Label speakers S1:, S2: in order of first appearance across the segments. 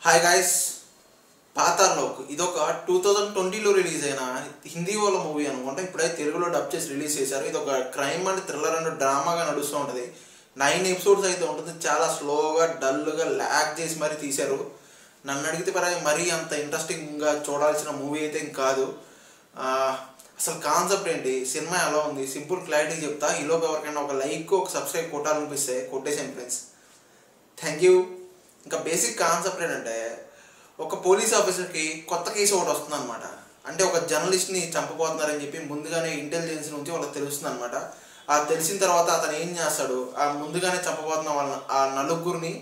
S1: Hi guys, Paatal Lok ఇదొక 2020లో release అయిన హిందీ వాళ్ళ మూవీ అనుకుంటా. ఇప్పుడైతే తెలుగులో డబ్ చేసి రిలీజ్ చేశారు. ఇది ఒక క్రైమ్ అండ్ థ్రిల్లర్ అండ్ డ్రామాగా నడుస్తూ ఉంటుంది. 9 ఎపిసోడ్స్ అయితే ఉంటుంది. చాలా స్లోగా డల్గా ల్యాగ్ చేసి మరీ తీశారు. నన్ను అడిగితే మరీ అంత ఇంట్రెస్టింగ్గా చూడాల్సిన మూవీ అయితే కాదు. అసలు కాన్సెప్ట్ ఏంటి, సినిమా ఎలా ఉంది, సింపుల్ క్లారిటీ చెప్తా. ఈలోపు ఎవరికైనా ఒక లైక్ ఒక సబ్స్క్రైబ్ కొట్టాలనిపిస్తే కొట్టేసాను ఫ్రెండ్స్. Thank you. ఇంకా బేసిక్ కాన్సెప్ట్ ఏంటంటే, ఒక పోలీస్ ఆఫీసర్కి కొత్త కేసు ఒకటి వస్తుంది అనమాట. అంటే ఒక జర్నలిస్ట్ని చంపబోతున్నారని చెప్పి ముందుగానే ఇంటెలిజెన్స్ నుంచి వాళ్ళకి తెలుస్తుంది అనమాట. ఆ తెలిసిన తర్వాత అతను ఏం చేస్తాడు, ఆ ముందుగానే చంపబోతున్న వాళ్ళని ఆ నలుగురిని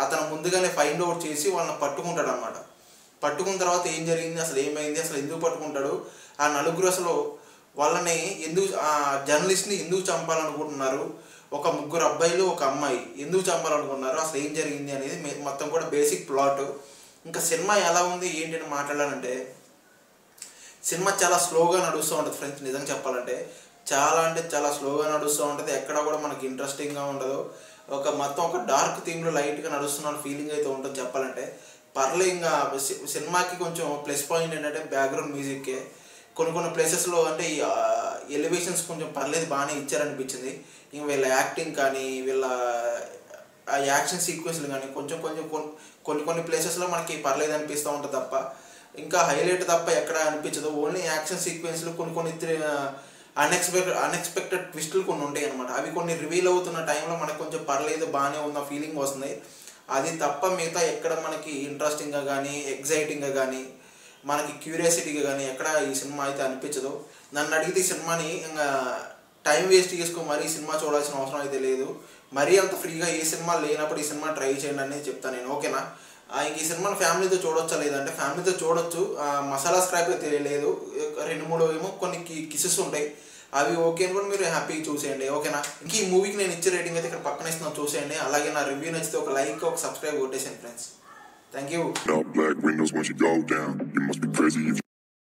S1: అతను ముందుగానే ఫైండ్ అవుట్ చేసి వాళ్ళని పట్టుకుంటాడు అనమాట. పట్టుకున్న తర్వాత ఏం జరిగింది, అసలు ఏమైంది, అసలు ఎందుకు పట్టుకుంటాడు, ఆ నలుగురు అసలు వాళ్ళని ఎందుకు, ఆ జర్నలిస్ట్ని ఎందుకు చంపాలనుకుంటున్నారు, ఒక ముగ్గురు అబ్బాయిలు ఒక అమ్మాయి ఎందుకు చంపాలనుకున్నారు, అసలు ఏం జరిగింది అనేది మొత్తం కూడా బేసిక్ ప్లాట్. ఇంకా సినిమా ఎలా ఉంది ఏంటి అని మాట్లాడాలంటే, సినిమా చాలా స్లోగా నడుస్తూ ఉంటుంది ఫ్రెండ్స్. నిజంగా చెప్పాలంటే చాలా అంటే చాలా స్లోగా నడుస్తూ ఉంటుంది. ఎక్కడ కూడా మనకి ఇంట్రెస్టింగ్గా ఉండదు. మొత్తం ఒక డార్క్ థీమ్లో లైట్గా నడుస్తున్న ఫీలింగ్ అయితే ఉంటుంది చెప్పాలంటే. పర్లే. ఇంకా సినిమాకి కొంచెం ప్లస్ పాయింట్ ఏంటంటే బ్యాక్గ్రౌండ్ మ్యూజిక్కే. కొన్ని ప్లేసెస్లో అంటే ఎలివేషన్స్ కొంచెం పర్లేదు, బాగానే ఇచ్చారనిపించింది. ఇంక వీళ్ళ యాక్టింగ్ కానీ వీళ్ళ ఆ యాక్షన్ సీక్వెన్స్లు కానీ కొన్ని ప్లేసెస్లో మనకి పర్లేదు అనిపిస్తూ ఉంటుంది తప్ప, ఇంకా హైలైట్ తప్ప ఎక్కడ అనిపించదు. ఓన్లీ యాక్షన్ సీక్వెన్స్లు కొన్ని అన్ఎక్స్పెక్టెడ్ ట్విస్టులు కొన్ని ఉంటాయి అనమాట. అవి కొన్ని రివీల్ అవుతున్న టైంలో మనకు కొంచెం పర్లేదు, బాగానే ఉన్న ఫీలింగ్ వస్తుంది. అది తప్ప మిగతా ఎక్కడ మనకి ఇంట్రెస్టింగ్గా కానీ ఎగ్జైటింగ్గా కానీ మనకి క్యూరియాసిటీగా కానీ ఎక్కడ ఈ సినిమా అయితే అనిపించదు. నన్ను అడిగితే ఈ సినిమాని ఇంకా టైం వేస్ట్ చేసుకొని మరీ ఈ సినిమా చూడాల్సిన అవసరం అయితే లేదు. మరీ అంత ఫ్రీగా ఏ సినిమా లేనప్పుడు ఈ సినిమా ట్రై చేయండి అనేది చెప్తాను నేను, ఓకేనా. ఇంక ఈ సినిమాని ఫ్యామిలీతో చూడొచ్చా లేదంటే ఫ్యామిలీతో చూడొచ్చు. మసాలా స్క్రాప్ అయితే లేదు. 2-3 ఏమో కొన్ని కిసెస్ ఉంటాయి, అవి ఓకే అని కూడా మీరు హ్యాపీగా చూసేయండి, ఓకేనా. ఇంక ఈ మూవీకి నేను ఇచ్చే రేటింగ్ అయితే ఇక్కడ పక్కన ఇస్తున్నాను, చూసేయండి. అలాగే నా రివ్యూ నచ్చితే ఒక లైక్ ఒక సబ్స్క్రైబ్ కొట్టేసాను ఫ్రెండ్స్. Thank you.